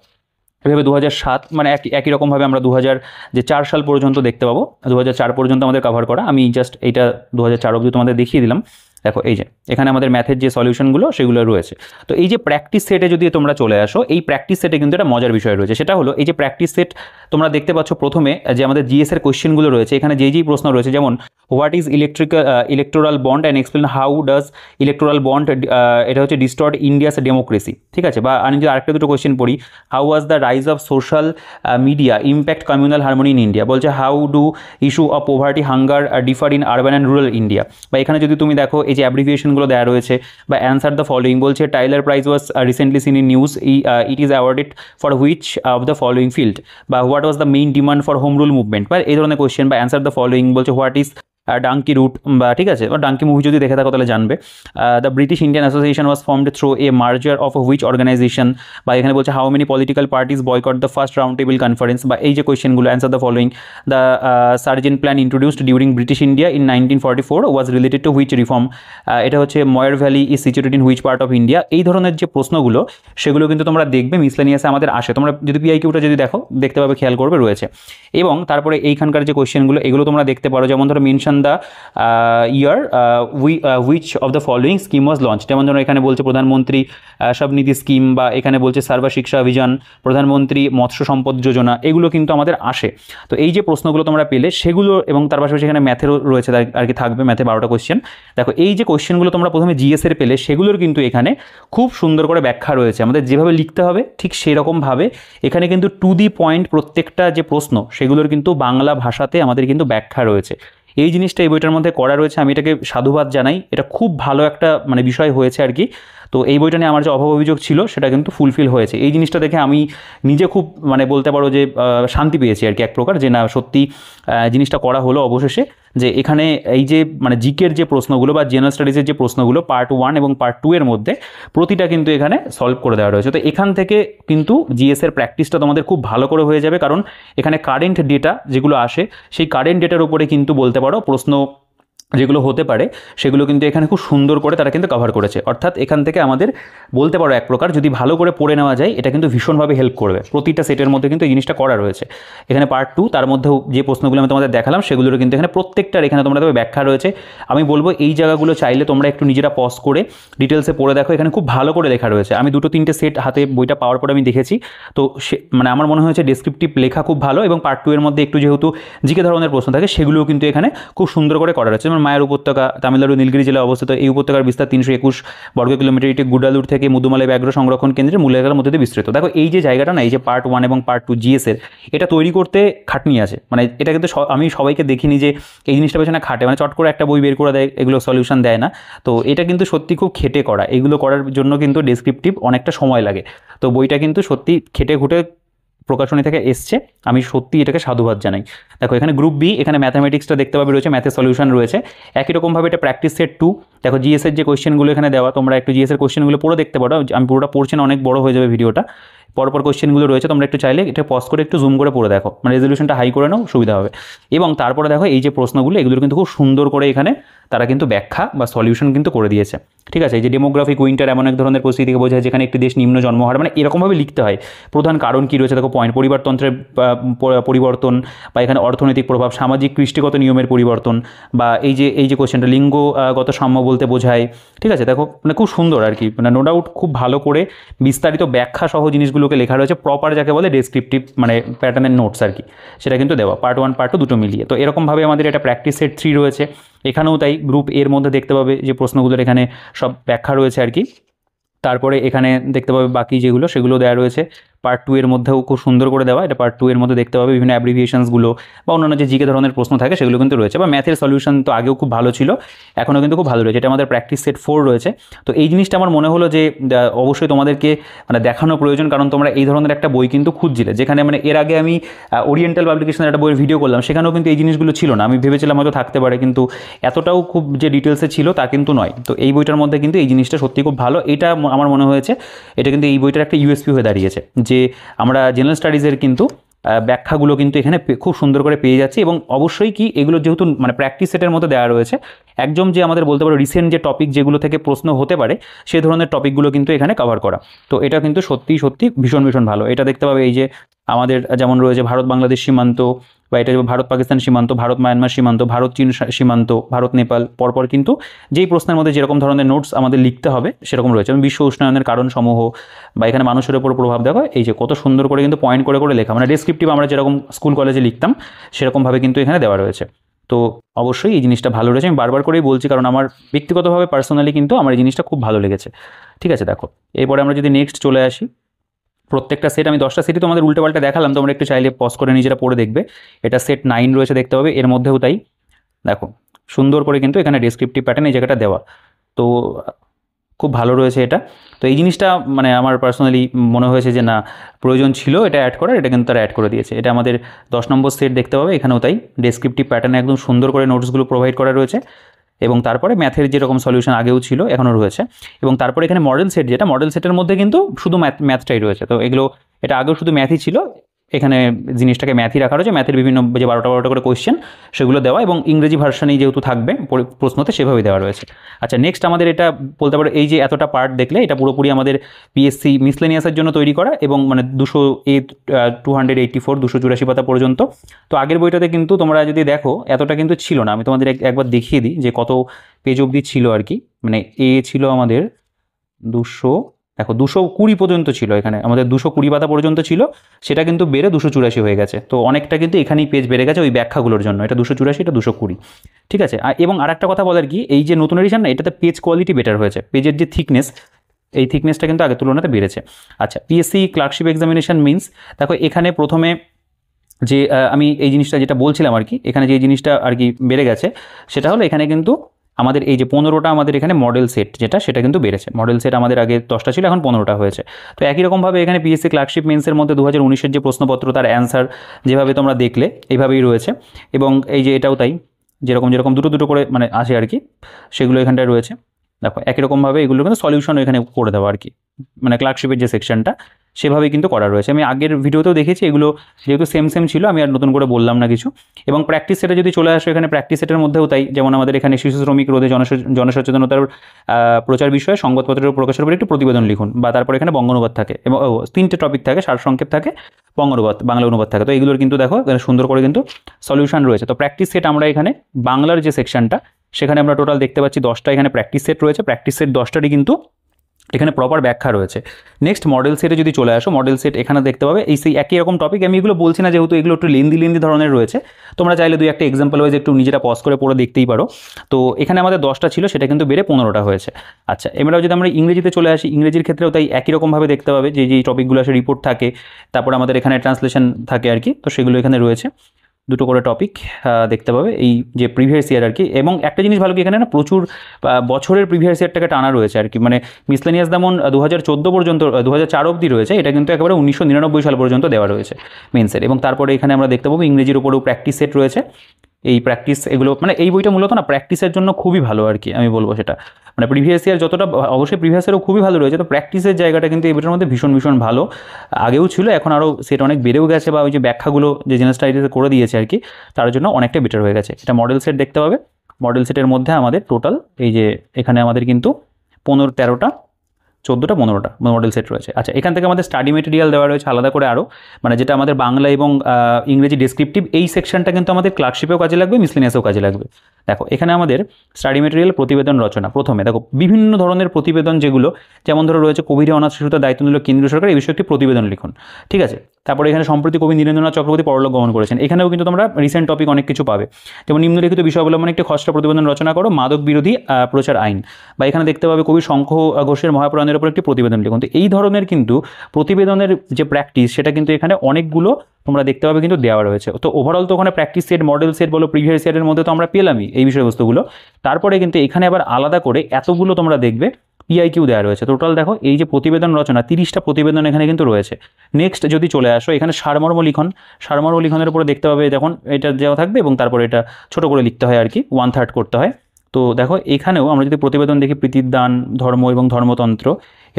এভাবে 2007 মানে একই রকমভাবে আমরা 2004 সাল পর্যন্ত দেখতে পাবো, 2004 পর্যন্ত আমাদের কভার করা। আমি জাস্ট এইটা 2004 অবধি তোমাদের দেখিয়ে দিলাম। দেখো এই যে এখানে আমাদের ম্যাথের যে সলিউশনগুলো সেগুলো রয়েছে। তো এই যে প্র্যাকটিস সেটে যদি তোমরা চলে আসো, এই প্র্যাকটিস সেটে কিন্তু একটা মজার বিষয় রয়েছে, সেটা হলো এই যে প্র্যাকটিস সেট তোমরা দেখতে পাচ্ছ প্রথমে যে আমাদের জিএসের কোয়েশ্চেনগুলো রয়েছে, এখানে যেই প্রশ্ন রয়েছে, যেমন what is electoral bond and explain how does electoral bond, এটা হচ্ছে ডিস্টর্ট ইন্ডিয়াস ডেমোক্রেসি, ঠিক আছে। বা আমি যদি আরেকটা দুটো কোয়েশ্চেন পড়ি, how was the rise of social media impact communal harmony in India, বলছে how do issue of poverty hunger differ in urban and rural India. বা এখানে যদি তুমি দেখো এই যে অ্যাব্রিভিয়েশনগুলো দেওয়া রয়েছে, বা অ্যান্সার দ্য ফলোয়িং, বলছে Tyler prize was recently seen in news, it is awarded for which of the following field, বা what was the main demand for home rule movement, বা এই ধরনের কোয়েশ্চেন। বা অ্যান্সার দ্য ফলোয়িং, বলছে what is donkey route বা ঠিক আছে, বা ডাঙ্কি মুভি যদি দেখে থাকো তাহলে জানবে। The British Indian association was formed through a merger of which organisation, বা এখানে বলছে how many political parties boycott the first round table conference, বা এই যে কোয়েশ্চেনগুলো answer the following. The Sargent plan introduced during British India in 1944 was related to which reform, এটা হচ্ছে Moyar valley is situated in which part of India. এই ধরনের যে প্রশ্নগুলো সেগুলো কিন্তু তোমরা দেখবে মিসলেনিয়াসে আমাদের আসে, তোমরা যদি পিআইকিউটা যদি দেখতে পাবে, খেয়াল করবে রয়েছে। এবং তারপরে এইখানকার যে কোয়েশ্চেনগুলো এগুলো তোমরা দেখতে পারো, যেমন ধরো mention the year which of the following scheme was launch, যেমন ধরো এখানে বলছে প্রধানমন্ত্রী স্বনিধি স্কিম, বা এখানে বলছে সার্বা শিক্ষা অভিযান, প্রধানমন্ত্রী মৎস্য সম্পদ যোজনা, এগুলো কিন্তু আমাদের আসে। তো এই যে প্রশ্নগুলো তোমরা পেলে সেগুলো, এবং তার পাশাপাশি এখানে ম্যাথেরও রয়েছে আর কি, থাকবে ম্যাথে 12টা কোয়েশ্চেন। দেখো এই যে কোয়েশ্চেনগুলো তোমরা প্রথমে জিএসের পেলে সেগুলোর কিন্তু এখানে খুব সুন্দর করে ব্যাখ্যা রয়েছে, আমাদের যেভাবে লিখতে হবে ঠিক সেরকমভাবে এখানে কিন্তু টু দি পয়েন্ট প্রত্যেকটা যে প্রশ্ন সেগুলোর কিন্তু বাংলা ভাষাতে আমাদের কিন্তু ব্যাখ্যা রয়েছে। এই জিনিসটা এই বইটার মধ্যে করা রয়েছে, আমি এটাকে সাধুবাদ জানাই, এটা খুব ভালো একটা মানে বিষয় হয়েছে আর কি। তো এই বইটা নিয়ে আমার যে অভাব অভিযোগ ছিল সেটা কিন্তু ফুলফিল হয়েছে। এই জিনিসটা দেখে আমি নিজে খুব মানে বলতে পারো যে শান্তি পেয়েছি আর কি এক প্রকার, যে না সত্যি জিনিসটা করা হলো অবশেষে, যে এখানে এই যে মানে জিকের যে প্রশ্নগুলো বা জেনারেল স্টাডিজের যে প্রশ্নগুলো পার্ট 1 এবং পার্ট 2 এর মধ্যে প্রতিটা কিন্তু এখানে সলভ করে দেওয়া রয়েছে। তো এখান থেকে কিন্তু জিএসের প্র্যাকটিসটা তোমাদের খুব ভালো করে হয়ে যাবে, কারণ এখানে কারেন্ট ডেটা যেগুলো আসে সেই কারেন্ট ডেটার উপরে কিন্তু বলতে পারো প্রশ্ন যেগুলো হতে পারে সেগুলো কিন্তু এখানে খুব সুন্দর করে তারা কিন্তু কভার করেছে। অর্থাৎ এখান থেকে আমাদের বলতে পারো এক প্রকার যদি ভালো করে পড়ে নেওয়া যায় এটা কিন্তু ভীষণভাবে হেল্প করবে। প্রতিটা সেটের মধ্যে কিন্তু এই জিনিসটা করা রয়েছে। এখানে পার্ট 2 তার মধ্যেও যে প্রশ্নগুলো আমি তোমাদের দেখালাম সেগুলোর কিন্তু এখানে প্রত্যেকটার এখানে তোমরা তবে ব্যাখ্যা রয়েছে। আমি বলবো এই জায়গাগুলো চাইলে তোমরা একটু নিজেরা পজ করে ডিটেলসে পড়ে দেখো, এখানে খুব ভালো করে লেখা রয়েছে। আমি 2-3টে সেট হাতে বইটা পাওয়ার পরে আমি দেখেছি, তো মানে আমার মনে হয়েছে ডেসক্রিপটিভ লেখা খুব ভালো, এবং পার্ট 2 এর মধ্যে একটু যেহেতু জিকে ধরনের প্রশ্ন থাকে সেগুলোও কিন্তু এখানে খুব সুন্দর করে করা রয়েছে। যেমন মায়ের উপত্যকা তামিলনাড়ু নীলগিরি জেলায় অবস্থিত, এই উপত্যকার বিস্তার 321 বর্গ কিলোমিটার, এটি গুডালুর থেকে মুদুমালাই ব্যাঘ্র সংরক্ষণ কেন্দ্রের মূল এলাকার মধ্যে দিয়ে বিস্তৃত। দেখো এই যে জায়গাটা না, এই যে পার্ট 1 এবং পার্ট 2 জিএসের, এটা তৈরি করতে খাটনি আছে, মানে এটা কিন্তু আমি সবাইকে দেখিনি যে এই জিনিসটা পেছনে খাটে, মানে চট করে একটা বই বের করে দেয়, এগুলো সলিউশন দেয় না। তো এটা কিন্তু সত্যি খুব খেটে করা, এগুলো করার জন্য কিন্তু ডেসক্রিপটিভ অনেকটা সময় লাগে। তো বইটা কিন্তু সত্যি খেটে খুঁটে প্রকাশনী থেকে এসছে, আমি সত্যি এটাকে সাধুবাদ জানাই। দেখো এখানে গ্রুপ বি, এখানে ম্যাথামেটিক্সটা দেখতে পাবে রয়েছে, ম্যাথের সলিউশন রয়েছে। একই রকমভাবে এটা প্র্যাকটিস সেট 2। দেখো জিএসের যে কোয়েশ্চেনগুলো এখানে দেওয়া, তোমরা একটু জিএসের কোয়েশ্চেনগুলো পড়ে দেখতে পারো, আমি পুরোটা পড়ছি না, অনেক বড় হয়ে যাবে ভিডিওটা। পরপর কোয়েশ্চেনগুলো রয়েছে, তোমরা একটু চাইলে এটা পজ করে একটু জুম করে পড়ে দেখো, মানে রেজলিউশনটা হাই করে নাও, সুবিধা হবে। এবং তারপরে দেখো এই যে প্রশ্নগুলো এগুলো কিন্তু খুব সুন্দর করে এখানে তারা কিন্তু ব্যাখ্যা বা সলিউশন কিন্তু করে দিয়েছে। ঠিক আছে, এই যে ডেমোগ্রাফিক উইন্টার এমন এক ধরনের পরিস্থিতিকে বোঝায় যেখানে একটি দেশ নিম্ন জন্মহার, মানে এরকমভাবে লিখতে হয়। প্রধান কারণ কী রয়েছে দেখো, পয়েন্ট পরিবারতন্ত্রের পরিবর্তন, বা এখানে অর্থনৈতিক প্রভাব, সামাজিক কৃষ্টিগত নিয়মের পরিবর্তন, বা এই যে কোয়েশ্চেনটা লিঙ্গগত সাম্য বলতে বোঝায়। ঠিক আছে, দেখো মানে খুব সুন্দর আর কি, মানে নো ডাউট খুব ভালো করে বিস্তারিত ব্যাখ্যা সহ জিনিসগুলোকে লেখা রয়েছে, প্রপার যাকে বলে ডেসক্রিপটিভ মানে প্যাটার্নের নোটস আর কি, সেটা কিন্তু দেওয়া পার্ট 1 পার্ট 2 দুটো মিলিয়ে। তো এরকমভাবে আমাদের এটা প্র্যাকটিস সেট 3 রয়েছে, এখানেও তাই গ্রুপ এর মধ্যে দেখতে পাবে যে প্রশ্নগুলোর এখানে সব ব্যাখ্যা রয়েছে আর কি। তারপরে এখানে দেখতে পাবে বাকি যেগুলো সেগুলো দেওয়া রয়েছে পার্ট 2 এর মধ্যেও খুব সুন্দর করে দেওয়া, এটা পার্ট 2 এর মধ্যে দেখতে পাবে বিভিন্ন অ্যাব্রিভিয়েশনসগুলো বা অন্যান্য যে জিকে ধরনের প্রশ্ন থাকে সেগুলো কিন্তু রয়েছে, বা ম্যাথের সলিউশন তো আগেও খুব ভালো ছিল, এখনও কিন্তু খুব ভালো রয়েছে। এটা আমাদের প্র্যাকটিস সেট 4 রয়েছে। তো এই জিনিসটা আমার মনে হলো যে অবশ্যই তোমাদেরকে মানে দেখানো প্রয়োজন, কারণ তোমরা এই ধরনের একটা বই কিন্তু খুঁজছিলে, যেখানে মানে এর আগে আমি ওরিয়েন্টাল পাবলিকেশনের একটা বইয়ের ভিডিও করলাম, সেখানেও কিন্তু এই জিনিসগুলো ছিল না। আমি ভেবেছিলাম হয়তো থাকতে পারে, কিন্তু এতটাও খুব যে ডিটেলসে ছিল তা কিন্তু নয়। তো এই বইটার মধ্যে কিন্তু এই জিনিসটা সত্যি খুব ভালো, এটা আমার মনে হয়েছে এটা কিন্তু এই বইটার একটা ইউএসপি হয়ে দাঁড়িয়েছে, যে আমরা জেনারেল স্টাডিজের কিন্তু ব্যাখ্যাগুলো কিন্তু এখানে খুব সুন্দর করে পেয়ে যাচ্ছি। এবং অবশ্যই কি এগুলো যেহেতু মানে প্র্যাকটিস সেটের মধ্যে দেওয়া রয়েছে, একদম যে আমাদের বলতে পারো রিসেন্ট যে টপিক যেগুলো থেকে প্রশ্ন হতে পারে সেই ধরনের টপিকগুলো কিন্তু এখানে কভার করা। তো এটা কিন্তু সত্যি সত্যি ভীষণ ভীষণ ভালো। এটা দেখতে পাবে এই যে আমাদের যেমন রয়েছে ভারত বাংলাদেশ সীমান্ত, বা এটা ভারত পাকিস্তান সীমান্ত, ভারত মায়ানমার সীমান্ত, ভারত চীন সীমান্ত, ভারত নেপাল, পরপর কিন্তু যেই প্রশ্নের মধ্যে যেরকম ধরনের নোটস আমাদের লিখতে হবে সেরকম রয়েছে। এবং বিশ্ব উষ্ণায়নের কারণসমূহ, বা এখানে মানুষের উপর প্রভাব দেখো, এই যে কত সুন্দর করে কিন্তু পয়েন্ট করে করে লেখা, মানে ডেসক্রিপটিভ আমরা যেরকম স্কুল কলেজে লিখতাম সেরকমভাবে কিন্তু এখানে দেওয়া রয়েছে। তো অবশ্যই এই জিনিসটা ভালো রয়েছে, আমি বারবার করেই বলছি, কারণ আমার ব্যক্তিগতভাবে পার্সোনালি কিন্তু আমার এই জিনিসটা খুব ভালো লেগেছে। ঠিক আছে, দেখো এরপরে আমরা যদি নেক্সট চলে আসি, প্রত্যেকটা সেট আমি 10টা সেটই তোমাদের উল্টোপাল্টা দেখালাম, তোমরা একটু চাইলে পজ করে নিজেরা পড়ে দেখবে। এটা সেট 9 রয়েছে দেখতে পাবে, এর মধ্যেও তাই দেখো সুন্দর করে কিন্তু এখানে ডেসক্রিপটিভ প্যাটার্ন এই জায়গাটা দেওয়া। তো খুব ভালো রয়েছে এটা। তো এই জিনিসটা মানে আমার পার্সোনালি মনে হয়েছে যে না, প্রয়োজন ছিল এটা অ্যাড করার, এটা কিন্তু তারা অ্যাড করে দিয়েছে। এটা আমাদের 10 নম্বর সেট দেখতে পাবে, এখানেও তাই ডেসক্রিপটিভ প্যাটার্নে একদম সুন্দর করে নোটসগুলো প্রোভাইড করা রয়েছে। এবং তারপরে ম্যাথের যেরকম সলিউশন আগেও ছিল এখনও রয়েছে। এবং তারপরে এখানে মডেল সেট, যেটা মডেল সেটের মধ্যে কিন্তু শুধু ম্যাথটাই রয়েছে। তো এগুলো, এটা আগেও শুধু ম্যাথই ছিল, এখানে জিনিসটাকে ম্যাথই রাখা রয়েছে। ম্যাথের বিভিন্ন যে 12টা করে কোয়েশ্চেন সেগুলো দেওয়া, এবং ইংরেজি ভার্সানেই যেহেতু থাকবে প্রশ্নতে সেভাবেই দেওয়া রয়েছে। আচ্ছা, নেক্সট আমাদের এটা বলতে পারো, এই যে এতটা পার্ট দেখলে এটা পুরোপুরি আমাদের পিএসসি মিসলেনিয়াসের জন্য তৈরি করা, এবং মানে 284 পাতা পর্যন্ত। তো আগের বইটাতে কিন্তু তোমরা যদি দেখো এতটা কিন্তু ছিল না। আমি তোমাদের একবার দেখিয়ে দিই যে কত পেজ অবধি ছিল আর কি। মানে ছিল আমাদের 220 পর্যন্ত ছিল, এখানে আমাদের 220 পাতা পর্যন্ত ছিল, সেটা কিন্তু বেড়ে 284 হয়ে গেছে। তো অনেকটা কিন্তু এখানেই পেজ বেড়ে গেছে ওই ব্যাখ্যাগুলোর জন্য। এটা 284, এটা 220, ঠিক আছে। এবং আরেকটা কথা বলার কি, এই যে নতুন এডিশন না, এটাতে পেজ কোয়ালিটি বেটার হয়েছে। পেজের যে থিকনেস, এই থিকনেসটা কিন্তু আগের তুলনাতে বেড়েছে। আচ্ছা, পিএসসি ক্লার্কশিপ এক্সামিনেশন মিন্স, দেখো এখানে প্রথমে যে আমি এই জিনিসটা যেটা বলছিলাম আর কি, এখানে যে জিনিসটা আর কি বেড়ে গেছে সেটা হলো, এখানে কিন্তু আমাদের এই যে 15টা আমাদের এখানে মডেল সেট যেটা, সেটা কিন্তু বেড়েছে। মডেল সেট আমাদের আগে 10টা ছিল, এখন 15টা হয়েছে। তো একই রকমভাবে এখানে পিএসসি ক্লার্কশিপ মেন্সের মধ্যে 2019-এর যে প্রশ্নপত্র, তার অ্যান্সার যেভাবে তোমরা দেখলে এইভাবেই রয়েছে। এবং এই যে এটাও তাই, যেরকম দুটো করে মানে আসে আর কি, সেগুলো এখানটায় রয়েছে। দেখো একই রকমভাবে এগুলো কিন্তু সলিউশন এখানে করে দেওয়া আর কি, মানে ক্লার্কশিপের যে সেকশনটা সেভাবেই কিন্তু করা রয়েছে। আমি আগের ভিডিওতেও দেখেছি, এগুলো যেহেতু সেম ছিল, আমি আর নতুন করে বললাম না কিছু। এবং প্র্যাকটিস সেটে যদি চলে আসো, এখানে প্র্যাকটিস সেটের মধ্যেও তাই, যেমন আমাদের এখানে শিশু শ্রমিক রোধে জনসচেতনতার প্রচার বিষয়ে সংবাদপত্রের প্রকাশের উপর একটি প্রতিবেদন লিখুন, বা তারপর এখানে বঙ্গানুবাদ থাকে, এবং 3টে টপিক থাকে, সারসংক্ষেপ থাকে, বঙ্গানুবাদ বাংলা অনুবাদ থাকে। তো এইগুলোর কিন্তু দেখো এখানে সুন্দর করে কিন্তু সলিউশন রয়েছে। তো প্র্যাকটিস সেট আমরা এখানে বাংলার যে সেকশনটা, সেখানে আমরা টোটাল দেখতে পাচ্ছি 10টা এখানে প্র্যাকটিস সেট রয়েছে। প্র্যাকটিস সেট 10টারই কিন্তু এখানে প্রপার ব্যাখ্যা রয়েছে। নেক্সট মডেল সেটে যদি চলে আসো, মডেল সেট এখানে দেখতে পাবে এই সেই একই রকম টপিক। আমি এগুলো বলছি না যেহেতু এগুলো একটু লেন্দি ধরনের রয়েছে, তোমরা চাইলে দুই একটা এক্সাম্পল ওয়াইজ একটু নিজেরা পজ করে পড়ে দেখতেই পারো। তো এখানে আমাদের 10টা ছিল, সেটা কিন্তু বেড়ে 15টা হয়েছে। আচ্ছা, এবারে যদি আমরা ইংরেজিতে চলে আসি, ইংরেজির ক্ষেত্রেও তাই একই রকমভাবে দেখতে পাবে যে টপিকগুলো আসে, রিপোর্ট থাকে, তারপর আমাদের এখানে ট্রান্সলেশন থাকে আর কি। তো সেগুলো এখানে রয়েছে, দুটো করে টপিক দেখতে পাবে, এই যে প্রিভিয়াস ইয়ার আর কি। এবং একটা জিনিস ভালো কি, এখানে না প্রচুর বছরের প্রিভিয়াস ইয়ারটাকে টানা রয়েছে আর কি। মানে মিসলেনিয়াস যেমন 2014 পর্যন্ত, 2004 অবধি রয়েছে, এটা কিন্তু একেবারে 1999 সাল পর্যন্ত দেওয়া রয়েছে মেন্সের। এবং তারপরে এখানে আমরা দেখতে পাবো ইংরেজির উপরেও প্র্যাকটিস সেট রয়েছে। এই প্র্যাকটিস এগুলো মানে এই বইটা মূলত না প্র্যাকটিসের জন্য খুবই ভালো আর কি, আমি বলবো সেটা। মানে প্রিভিয়াস ইয়ার যতটা, অবশ্যই প্রিভিয়াস ইয়ারও খুবই ভালো রয়েছে, তো প্র্যাকটিসের জায়গাটা কিন্তু এই বইটার মধ্যে ভীষণ ভালো। আগেও ছিল, এখন আরও সেটা অনেক বেড়েও গেছে, বা ওই যে ব্যাখ্যাগুলো যে জিনিসটা করে দিয়েছে আর কি, তার জন্য অনেকটা বেটার হয়ে গেছে। এটা মডেল সেট দেখতে পাবে। মডেল সেটের মধ্যে আমাদের টোটাল এই যে এখানে আমাদের কিন্তু 13টা 15টা মডেল সেট রয়েছে। আচ্ছা, এখান থেকে আমাদের স্টাডি মেটেরিয়াল দেওয়া রয়েছে আলাদা করে আরও, মানে যেটা আমাদের বাংলা এবং ইংরেজি ডেসক্রিপটিভ, এই সেকশনটা কিন্তু আমাদের ক্লার্কশিপেও কাজে লাগবে, মিসলেনিয়াসেও কাজে লাগবে। দেখো এখানে আমাদের স্টাডি মেটেরিয়াল প্রতিবেদন রচনা, প্রথমে দেখো বিভিন্ন ধরনের প্রতিবেদন, যেগুলো যেমন ধরো রয়েছে কোভিডে অনাথ শিশুদের দায়িত্ব নিল কেন্দ্রীয় সরকার, এই বিষয়ে একটি প্রতিবেদন লিখুন, ঠিক আছে। তারপরে এখানে সম্প্রতি কবি নীরেন্দ্রনাথ চক্রবর্তী পরলোক গমন করেছেন, এখানেও কিন্তু তোমরা রিসেন্ট টপিক অনেক কিছু পাবে। যেমন নিম্নলিখিত বিষয় অবলম্বনে একটি খসড়া প্রতিবেদন রচনা করো, মাদক বিরোধী প্রচার আইন, বা এখানে দেখতে পাবে কবি শঙ্খ ঘোষের মহাপুরাণের উপর একটি প্রতিবেদন লিখুন। তো এই ধরনের কিন্তু প্রতিবেদনের যে প্র্যাকটিস, সেটা কিন্তু এখানে অনেকগুলো তোমরা দেখতে পাবে কিন্তু দেওয়া রয়েছে। তো ওভারঅল তো ওখানে প্র্যাকটিস সেট, মডেল সেট বলো, প্রিভিয়াস ইয়ারের মধ্যে তো আমরা পেলামই এই বিষয়বস্তুগুলো। তারপরে কিন্তু এখানে আবার আলাদা করে এতগুলো তোমরা দেখবে পিআইকিউ দেওয়া রয়েছে। টোটাল দেখো এই যে প্রতিবেদন রচনা, 30টা প্রতিবেদন এখানে কিন্তু রয়েছে। নেক্সট যদি চলে আসো, এখানে সারমর্ম লিখনের উপরে দেখতে পাবে, দেখুন এটা দেওয়া থাকবে, এবং তারপরে এটা ছোট করে লিখতে হয় আর কি, 1/3 করতে হয়। তো দেখো এখানেও আমরা যদি প্রতিবেদন দেখি, প্রীতির দান, ধর্ম এবং ধর্মতন্ত্র,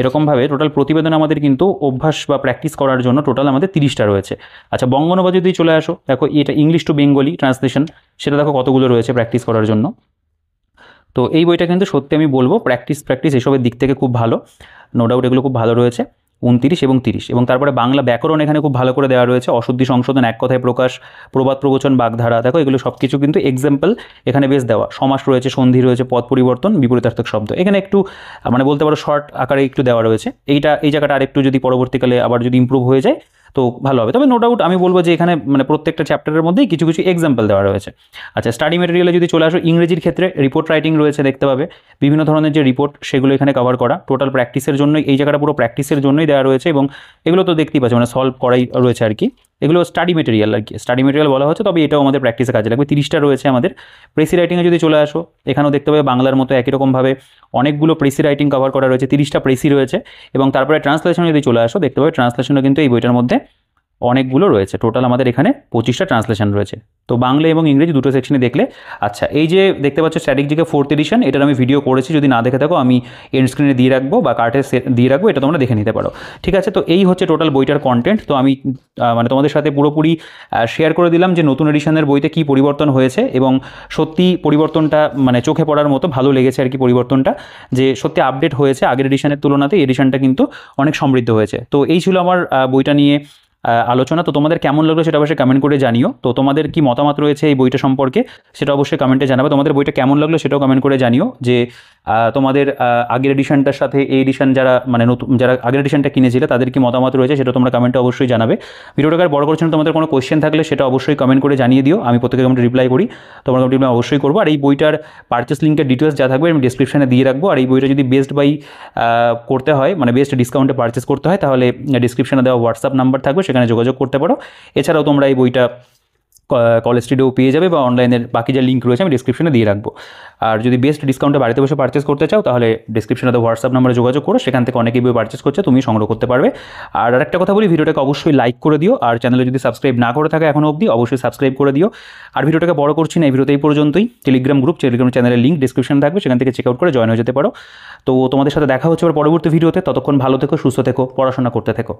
এরকমভাবে টোটাল প্রতিবেদন আমাদের কিন্তু অভ্যাস বা প্র্যাকটিস করার জন্য টোটাল আমাদের 30টা রয়েছে। আচ্ছা, বঙ্গানুবাদ যদি চলে আসো, দেখো এটা ইংলিশ টু বেঙ্গলি ট্রান্সলেশন, সেটা দেখো কতগুলো রয়েছে প্র্যাকটিস করার জন্য। তো এই বইটা কিন্তু সত্যি আমি বলবো প্র্যাকটিস এসবের দিক থেকে খুব ভালো, নো ডাউট এগুলো খুব ভালো রয়েছে। 29 এবং 30, এবং তারপরে বাংলা ব্যাকরণ এখানে খুব ভালো করে দেওয়া রয়েছে, অশুদ্ধি সংশোধন, এক কথায় প্রকাশ, প্রবাদ প্রবচন, বাগধারা, দেখো এগুলো সব কিছু কিন্তু এক্সাম্পল এখানে বেশ দেওয়া। সমাস রয়েছে, সন্ধি রয়েছে, পদ পরিবর্তন, বিপরীতার্থক শব্দ, এখানে একটু মানে বলতে পারো শর্ট আকারে একটু দেওয়া রয়েছে। এই জায়গাটা আরেকটু যদি পরবর্তীকালে আবার যদি ইমপ্রুভ হয়ে যায় তো ভালো হবে। তবে নো ডাউট আমি বলবো যে এখানে মানে প্রত্যেকটা চ্যাপ্টারের মধ্যেই কিছু এক্সাম্পল দেওয়া রয়েছে। আচ্ছা, স্টাডি মেটেরিয়ালে যদি চলে আসো, ইংরেজির ক্ষেত্রে রিপোর্ট রাইটিং রয়েছে, দেখতে পাবে বিভিন্ন ধরনের যে রিপোর্ট, সেগুলো এখানে কভার করা, টোটাল প্র্যাকটিসের জন্য এই জায়গাটা পুরো প্র্যাকটিসের জন্যই দেওয়া রয়েছে। এবং এগুলো তো দেখতেই পাচ্ছ, মানে সলভ করাই রয়েছে আর কি, এগুলো স্টাডি মেটেরিয়াল আর কি, স্টাডি মেটেরিয়াল বলা হচ্ছে, তবে এটাও আমাদের প্র্যাকটিসে কাজে লাগবে। 30টা রয়েছে আমাদের। প্রেসি রাইটিংয়ে যদি চলে আসো, এখানেও দেখতে পাবে বাংলার মতো একই রকমভাবে অনেকগুলো প্রেসি রাইটিং কভার করা রয়েছে, 30টা প্রেসি রয়েছে। এবং তারপরে ট্রান্সলেশন যদি চলে আসো, দেখতে পাবে ট্রান্সলেশনও কিন্তু এই বইটার মধ্যে অনেকগুলো রয়েছে। টোটাল আমাদের এখানে 25টা ট্রান্সলেশন রয়েছে। তো বাংলা এবং ইংরেজি দুটো সেকশনে দেখলে। আচ্ছা, এই যে দেখতে পাচ্ছ স্ট্যাটিক জিকে 4th এডিশন, এটার আমি ভিডিও করেছি, যদি না দেখে থাকো আমি এন্ড স্ক্রিনে দিয়ে রাখবো বা কার্টে দিয়ে রাখবো, এটা তোমরা দেখে নিতে পারো। ঠিক আছে, তো এই হচ্ছে টোটাল বইটার কন্টেন্ট। তো আমি মানে তোমাদের সাথে পুরোপুরি শেয়ার করে দিলাম যে নতুন এডিশনের বইতে কী পরিবর্তন হয়েছে, এবং সত্যি পরিবর্তনটা মানে চোখে পড়ার মতো ভালো লেগেছে আর কি পরিবর্তনটা, যে সত্যি আপডেট হয়েছে আগের এডিশনের তুলনাতে। এডিশনটা কিন্তু অনেক সমৃদ্ধ হয়েছে। তো এই ছিল আমার বইটা নিয়ে আলোচনা। তো তোমাদের কেমন লাগলো সেটা অবশ্যই কমেন্ট করে জানিও। তো তোমাদের কি মতামত রয়েছে এই বইটা সম্পর্কে সেটা অবশ্যই কমেন্টে জানাবে। তোমাদের বইটা কেমন লাগলো সেটাও কমেন্ট করে জানিও, যে তোমাদের আগের এডিশনটার সাথে এই এডিশন যারা মানে নতুন যারা আগের এডিশনটা কিনেছিলে তাদের কি মতামত রয়েছে সেটা তোমরা কমেন্টে অবশ্যই জানাবে। ভিডিওটাকে বড় করছেন, তোমাদের কোনো কোয়েশ্চেন থাকলে সেটা অবশ্যই কমেন্ট করে জানিয়ে দিও, আমি প্রত্যেকের কমেন্টে রিপ্লাই করি। তোমরা কমেন্ট রিপ্লাই অবশ্যই করবো। আর এই বইটার পারচেস লিঙ্কের ডিটেলস যা থাকবে আমি ডিসক্রিপশনে দিয়ে রাখবো। আর এই বইটা যদি বেস্ট বাই করতে হয়, মানে বেস্ট ডিসকাউন্টে পারচেস করতে হয়, তাহলে ডিসক্রিপশনে দেওয়া হোয়াটসঅ্যাপ নাম্বার থাকবে, সেখানে যোগাযোগ করতে পারো। এছাড়াও তোমরা এই বইটা কলেজ স্ট্রিটেও পেয়ে যাবে, বা অনলাইনের বাকি যে লিঙ্ক রয়েছে আমি ডিসক্রিপশনে দিয়ে রাখবো। আর যদি বেস্ট ডিসকাউন্টে বাড়িতে বসে পারচেস করতে চাও, তাহলে ডিসক্রিপশনে তো হোয়াটসঅ্যাপ নাম্বারে যোগাযোগ করো, সেখান থেকে অনেকেই বই পারচেস করছে, তুমি সংগ্রহ করতে পারবে। আর আরেকটা কথা বলি, ভিডিওটাকে অবশ্যই লাইক করে দিও, আর চ্যানেলে যদি সাবস্ক্রাইব না করে থাকে এখনও অবধি অবশ্যই সাবস্ক্রাইব করে দিও। আর ভিডিওটাকে বড় করছি না, এই ভিডিওতে এই পর্যন্তই। টেলিগ্রাম চ্যানেলের লিঙ্ক ডিসক্রিপশনে থাকবে, সেখান থেকে চেক আউট করে জয়েন হয়ে যেতে পারো। তো তোমাদের সাথে দেখা হচ্ছে পরবর্তী ভিডিওতে। ততক্ষণ ভালো থেকো, সুস্থ থেকো, পড়াশোনা করতে থেকো।